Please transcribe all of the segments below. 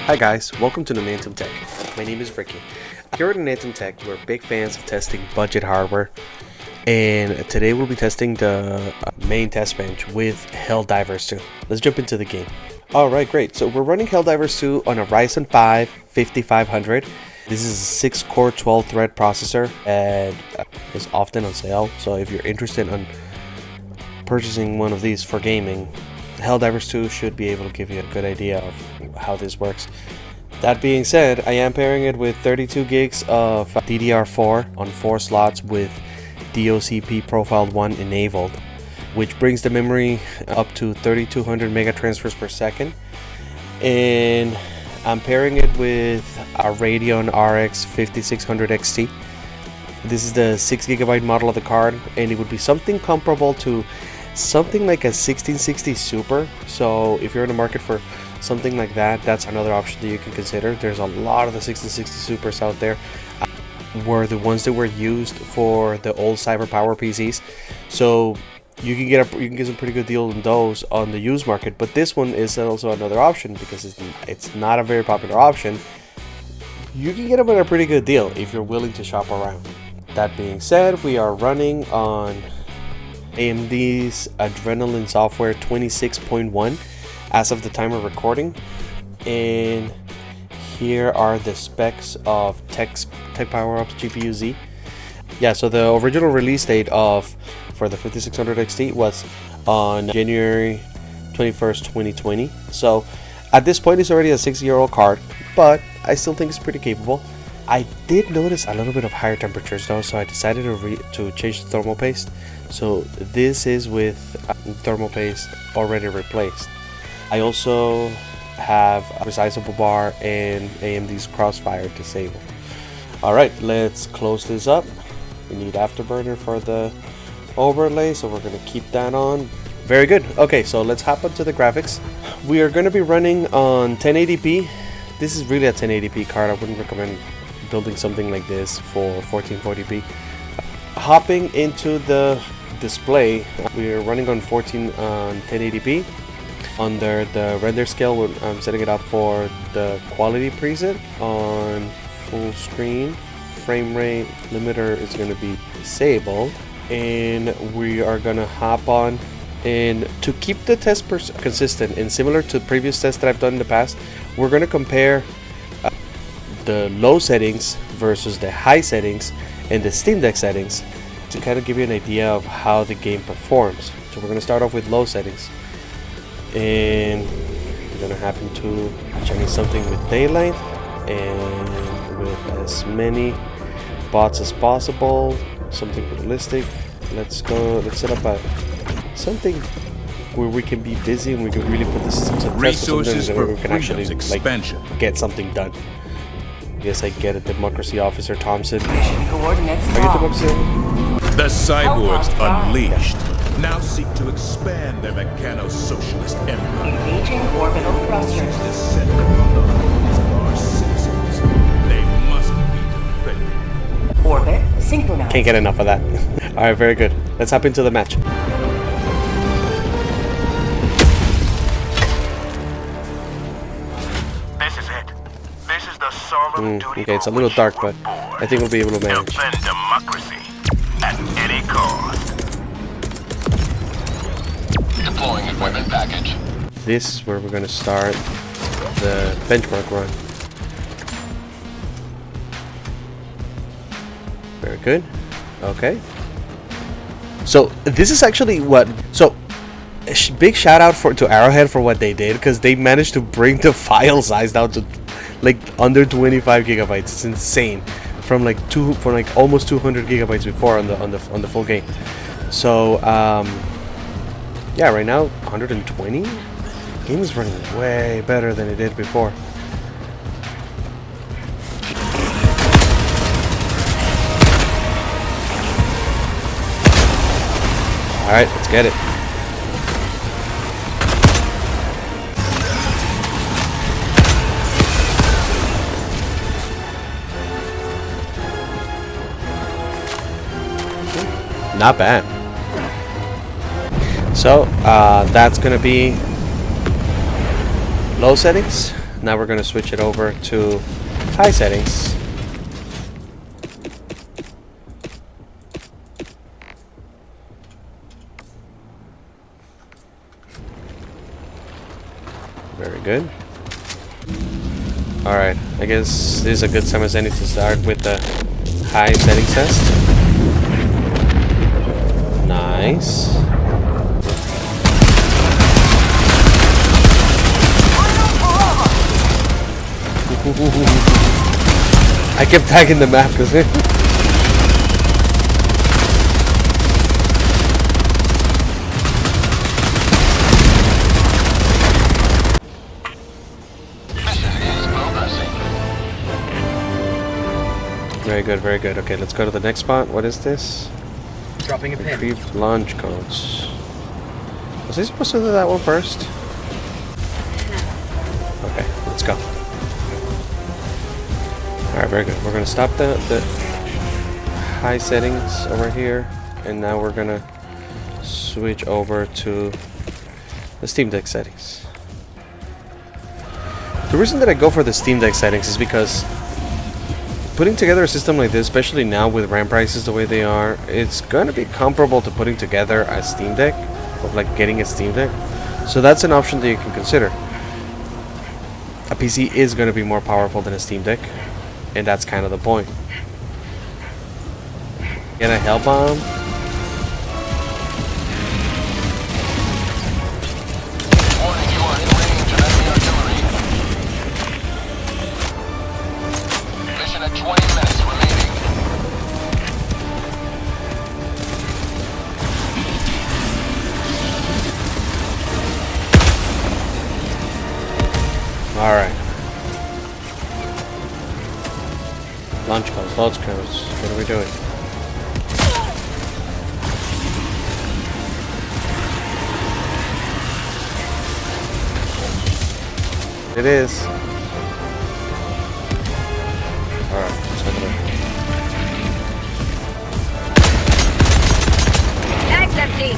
Hi guys, welcome to Untitled Tech. My name is Ricky. Here at Untitled Tech, we're big fans of testing budget hardware, and today we'll be testing the main test bench with Helldivers 2. Let's jump into the game. Alright, great. So we're running Helldivers 2 on a Ryzen 5 5500. This is a 6-core 12-thread processor and is often on sale. So if you're interested in purchasing one of these for gaming, Helldivers 2 should be able to give you a good idea of how this works. That being said, I am pairing it with 32 gigs of DDR4 on 4 slots with DOCP Profile 1 enabled, which brings the memory up to 3200 mega transfers per second. And I'm pairing it with a Radeon RX 5600 XT. This is the 6GB model of the card, and it would be something comparable to something like a 1660 Super. So if you're in the market for something like that, that's another option that you can consider. There's a lot of the 1660 Supers out there, were the ones that were used for the old Cyber Power PCs. So you can get some pretty good deals on those on the used market. But this one is also another option because it's not a very popular option. You can get them at a pretty good deal if you're willing to shop around. That being said, we are running on AMD's Adrenalin software 26.1 as of the time of recording, and here are the specs of Tech Power Ups GPU Z. Yeah, so the original release date for the 5600 XT was on January 21st, 2020. So at this point, it's already a 6-year-old card, but I still think it's pretty capable. I did notice a little bit of higher temperatures though, so I decided to change the thermal paste. So this is with thermal paste already replaced. I also have a resizable bar and AMD's Crossfire disabled. Alright, let's close this up. We need Afterburner for the overlay, so we're going to keep that on. Very good. Okay, so let's hop onto the graphics. We are going to be running on 1080p. This is really a 1080p card. I wouldn't recommend building something like this for 1440p. Hopping into the display, we're running on 1080p. Under the render scale, I'm setting it up for the quality preset on full screen. Frame rate limiter is going to be disabled, and we are going to hop on. And to keep the test consistent and similar to previous tests that I've done in the past, we're going to compare the low settings versus the high settings and the Steamdeck settings to kind of give you an idea of how the game performs. So we're going to start off with low settings, and we're going to happen to change something with daylight and with as many bots as possible, something realistic. Let's set up something where we can be busy and we can really put the system to resources test, for we can actually get something done. Yes, I get it, Democracy Officer Thompson. Coordinates Are you Democracy? The cyborgs unleashed now seek to expand their mechano-socialist empire. Engaging orbital thrusters. The center of the homes of our citizens. They must be defended. Orbit synchronized. Can't get enough of that. Alright, very good. Let's hop into the match. This is it. This is the solemn duty. Okay, it's a little dark, but I think we'll be able to manage. Defend democracy at any cost. Deploying equipment package. This is where we're going to start the benchmark run. Very good. Okay. So this is actually big shout out to Arrowhead for what they did, because they managed to bring the file size down to like under 25 gigabytes. It's insane. From almost 200 gigabytes before on the full game. So yeah, right now 120. The game is running way better than it did before. All right, let's get it. Not bad. So that's gonna be low settings. Now we're going to switch it over to high settings. Very good. Alright, I guess this is a good time as any to start with the high settings test. Nice. I kept tagging the map because very good, very good. Okay, let's go to the next spot. What is this? Dropping a pin. Retrieve launch codes. Was I supposed to do that one first? Okay, let's go. Alright, very good. We're going to stop the high settings over here. And now we're going to switch over to the Steamdeck settings. The reason that I go for the Steamdeck settings is because putting together a system like this, especially now with RAM prices the way they are, it's going to be comparable to putting together a Steam Deck, or like getting a Steam Deck. So that's an option that you can consider. A PC is going to be more powerful than a Steam Deck, and that's kind of the point. Get a Hell Bomb. Warning, you are in range of enemy artillery. Mission at 20 minutes remaining. Alright. Launch codes, launch codes. What are we doing? It is. Alright, let's have a look. Bag's empty.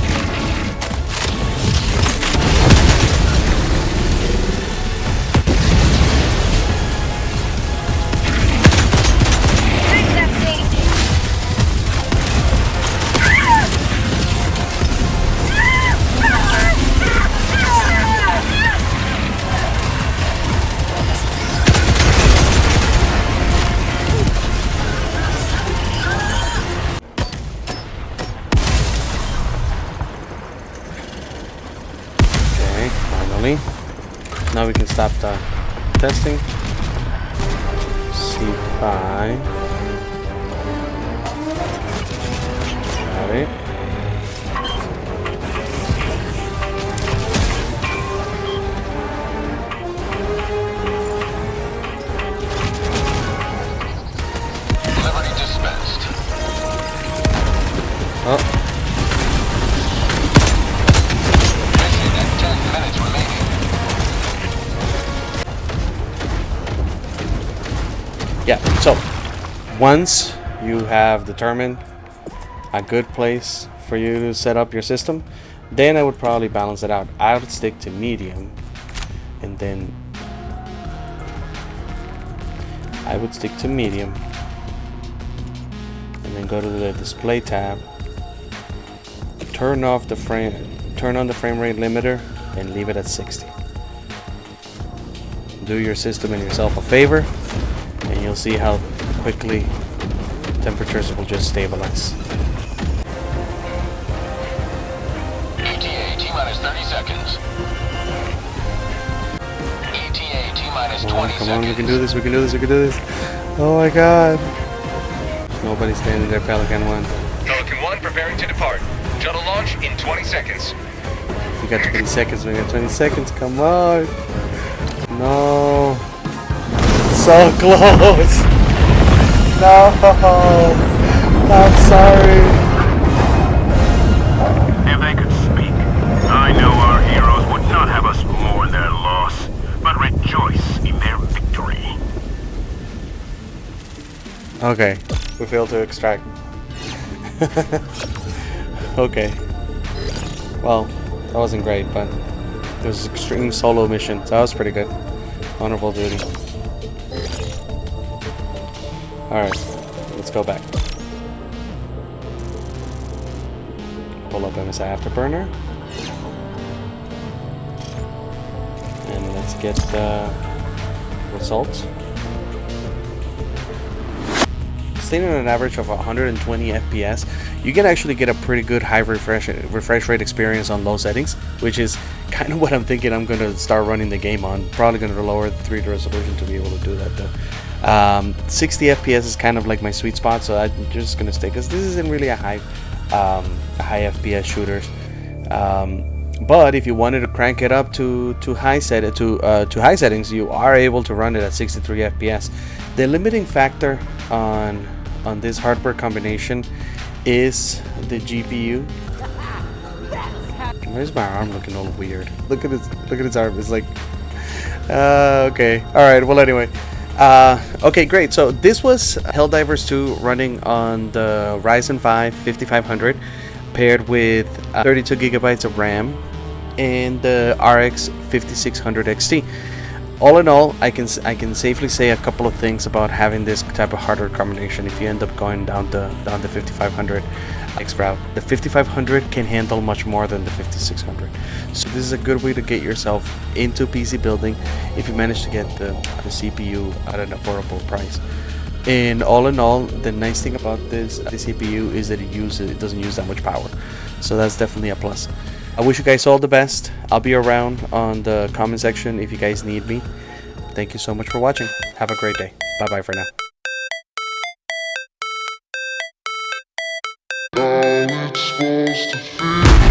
Bag's empty. Okay, finally. Now we can stop the testing. C5. Got it. Liberty dispensed. Oh, Mission at 10 minutes remaining. yeah. So, once you have determined a good place for you to set up your system, then I would probably balance it out. I would stick to medium, and then I would stick to medium, and then go to the display tab, turn on the frame rate limiter, and leave it at 60. Do your system and yourself a favor, and you'll see how quickly temperatures will just stabilize. ETA T-minus 30 seconds. ETA T-minus 20 Come on, seconds. we can do this, we can do this, we can do this. Oh my god. Nobody's standing there, Pelican 1. Pelican 1 preparing to depart. Shuttle launch in 20 seconds. We got 20 seconds, we got 20 seconds, come on. No. So close. No. I'm sorry. If they could speak, I know our heroes would not have us mourn their loss, but rejoice in their victory. Okay, we failed to extract. Okay. Well, that wasn't great, but it was an extreme solo mission, so that was pretty good. Honorable duty. Alright, let's go back. Pull up MSI Afterburner. And let's get the results. Staying on an average of 120 FPS, you can actually get a pretty good high refresh rate experience on low settings, which is kind of what I'm thinking I'm going to start running the game on. Probably going to lower the 3D resolution to be able to do that though. 60 FPS is kind of like my sweet spot, so I'm just going to stay, because this isn't really a high FPS shooters. But if you wanted to crank it up to high settings, you are able to run it at 63 FPS. The limiting factor on this hardware combination is the GPU. Where's my arm looking all weird? Look at his arm. It's like okay. All right. Well, anyway. Okay, great. So this was Helldivers 2 running on the Ryzen 5 5500 paired with 32 gigabytes of RAM and the RX 5600 XT. All in all, I can safely say a couple of things about having this type of hardware combination. If you end up going down the 5500 X route, the 5500 can handle much more than the 5600. So this is a good way to get yourself into PC building if you manage to get the CPU at an affordable price. And all in all, the nice thing about the CPU is that it doesn't use that much power. So that's definitely a plus. I wish you guys all the best. I'll be around on the comment section if you guys need me. Thank you so much for watching. Have a great day. Bye bye for now. All it's supposed to feel.